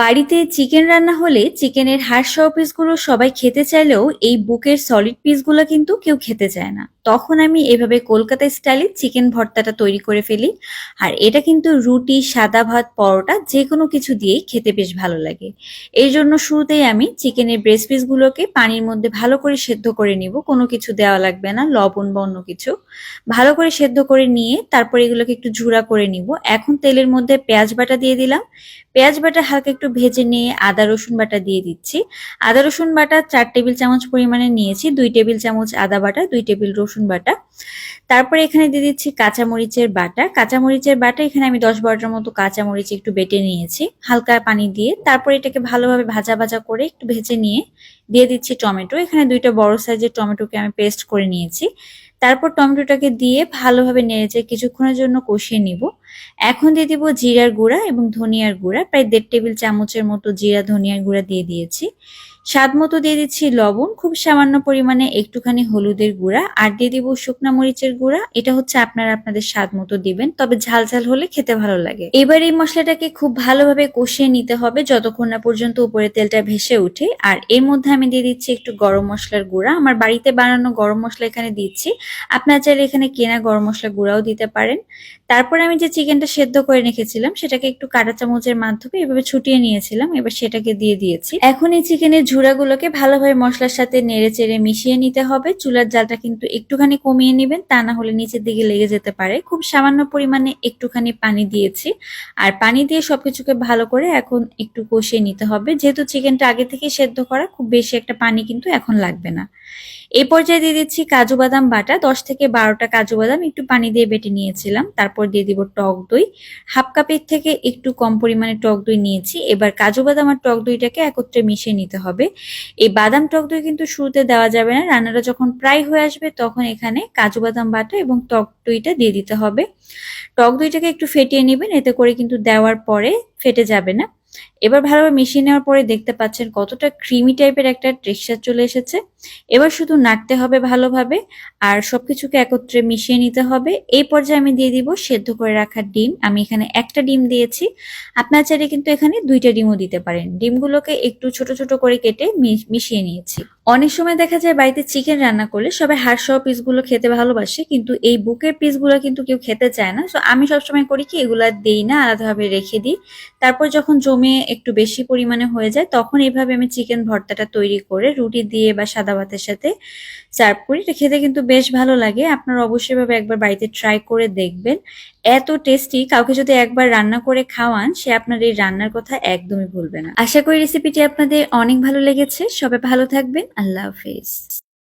বাড়িতে চিকেন রান্না হলে চিকেনের হাড় সহ পিসগুলো সবাই খেতে চাইলেও এই বুকের সলিড পিসগুলো কিন্তু কেউ খেতে চায় না। তখন আমি এভাবে কলকাতা স্টাইলে চিকেন ভর্তাটা তৈরি করে ফেলি। আর এটা কিন্তু রুটি, সাদা ভাত, পরোটা যে কোনো কিছু দিয়েই খেতে বেশ ভালো লাগে। এই জন্য শুরুতেই আমি চিকেনের ব্রেস্ট পিসগুলোকে পানির মধ্যে ভালো করে সেদ্ধ করে নিব, কোনো কিছু দেওয়া লাগবে না, লবণ বা অন্য কিছু। ভালো করে সেদ্ধ করে নিয়ে তারপর এগুলোকে একটু ঝুরা করে নিব। এখন তেলের মধ্যে পেঁয়াজ বাটা দিয়ে দিলাম। পেঁয়াজ বাটা হালকা একটু ভেজে নিয়ে আদা রসুন বাটা দিয়ে দিচ্ছি। আদা রসুন বাটা 4 টেবিল চামচ পরিমাণে নিয়েছি। 2 টেবিল চামচ আদা বাটা, 2 টেবিল রসুন বাটা। তারপরে এখানে দিয়ে দিচ্ছি কাঁচামরিচের বাটা। কাঁচামরিচের বাটা এখানে আমি 10-12টার মতো কাঁচামরিচ একটু বেটে নিয়েছি হালকা পানি দিয়ে। তারপর এটাকে ভালোভাবে ভাজা ভাজা করে একটু ভেজে নিয়ে দিয়ে দিচ্ছি টমেটো। এখানে 2টা বড় সাইজের টমেটোকে আমি পেস্ট করে নিয়েছি। তারপর টমেটোটাকে দিয়ে ভালোভাবে নেড়েচেড়ে কিছুক্ষণের জন্য কষিয়ে নিব। এখন দিয়ে দিব জিরার গুঁড়া এবং ধনিয়ার গুঁড়া। প্রায় 1.5 টেবিল চামচের মতো জিরা ধনিয়ার গুঁড়া দিয়ে দিয়েছি। স্বাদ মতো দিয়ে দিচ্ছি লবণ, খুব সামান্য পরিমাণে একটুখানি হলুদের গুঁড়া, আর দিয়ে দিব শুকনা মরিচের গুঁড়া। এটা হচ্ছে আপনারা আপনাদের স্বাদ মতো দিবেন, তবে ঝাল ঝাল হলে খেতে ভালো লাগে। এবার এই মশলাটাকে খুব ভালোভাবে কষিয়ে নিতে হবে যতক্ষণ না পর্যন্ত উপরে তেলটা ভেসে ওঠে। আর এর মধ্যে আমি দিয়ে দিচ্ছি একটু গরম মশলার গুঁড়া। আমার বাড়িতে বানানো গরম মশলা এখানে দিচ্ছি, আপনারা চাইলে এখানে কেনা গরম মশলার গুঁড়াও দিতে পারেন। তারপরে আমি যে চিকেনটা সেদ্ধ করে রেখেছিলাম সেটাকে একটু কাঁটা চামচের মাধ্যমে এভাবে ছুটিয়ে নিয়েছিলাম। এবার সেটাকে দিয়ে দিয়েছি। এখন এই চিকেনের ঝুড়াগুলোকে ভালোভাবে মশলার সাথে নেড়ে চেড়ে মিশিয়ে নিতে হবে। চুলার জালটা কিন্তু একটুখানি কমিয়ে নেবেন, তা না হলে নিচের দিকে লেগে যেতে পারে। খুব সামান্য পরিমাণে একটুখানি পানি দিয়েছি। আর পানি দিয়ে সবকিছুকে ভালো করে এখন একটু কষিয়ে নিতে হবে। যেহেতু চিকেনটা আগে থেকে সেদ্ধ করা, খুব বেশি একটা পানি কিন্তু এখন লাগবে না। এই পর্যায়ে দিয়ে দিচ্ছি কাজু বাদাম বাটা। 10 থেকে 12টা কাজু বাদাম একটু পানি দিয়ে বেটে নিয়েছিলাম। তারপর দিয়ে দিব টক দই। হাফ কাপের থেকে একটু কম পরিমাণে টক দই নিয়েছি। এবার কাজু বাদাম আর টক দইটাকে একত্রে মিশিয়ে নিতে হবে। এই বাদাম টক দই কিন্তু শুরুতে দেওয়া যাবে না, রান্নাটা যখন প্রায় হয়ে আসবে তখন এখানে কাজু বাদাম বাটা এবং টক দইটা দিয়ে দিতে হবে। টক দইটাকে একটু ফেটিয়ে নেবেন, এতে করে কিন্তু দেওয়ার পরে ফেটে যাবে না। এবার ভালোভাবে মিশিয়ে নেওয়ার পরে দেখতে পাচ্ছেন কতটা ক্রিমি টাইপের একটা টেক্সচার চলে এসেছে। এবার শুধু নাড়তে হবে ভালোভাবে আর সবকিছুকে একত্রে মিশিয়ে নিতে হবে। এই পর্যায়ে আমি দিয়ে দিব সেদ্ধ করে রাখা ডিম। আমি এখানে একটা ডিম দিয়েছি, আপনারা চাইলে কিন্তু এখানে 2টা ডিমও দিতে পারেন। ডিমগুলোকে একটু ছোট ছোট করে কেটে মিশিয়ে নিয়েছি। অনেক সময় দেখা যায় বাড়িতে চিকেন রান্না করলে সবাই হাড় সহ পিসগুলো খেতে ভালোবাসে, কিন্তু এই বুকের পিসগুলো কিন্তু কেউ খেতে চায় না। তো আমি সবসময় করি কি, এগুলা দেই না, আলাদাভাবে রেখে দিই। তারপর যখন জমে একটু বেশি পরিমাণে হয়ে যায় তখন এইভাবে আমি চিকেন ভর্তাটা তৈরি করে রুটি দিয়ে বা সাদা ভাতের সাথে সার্ভ করি। এটা খেতে কিন্তু বেশ ভালো লাগে। আপনারা অবশ্যই ভাবে একবার বাড়িতে ট্রাই করে দেখবেন। এত টেস্টি, কাউকে যদি একবার রান্না করে খাওয়ান সে আপনার এই রান্নার কথা একদমই ভুলবে না। আশা করি রেসিপিটি আপনাদের অনেক ভালো লেগেছে। সবাই ভালো থাকবেন। আল্লাহ হাফেজ।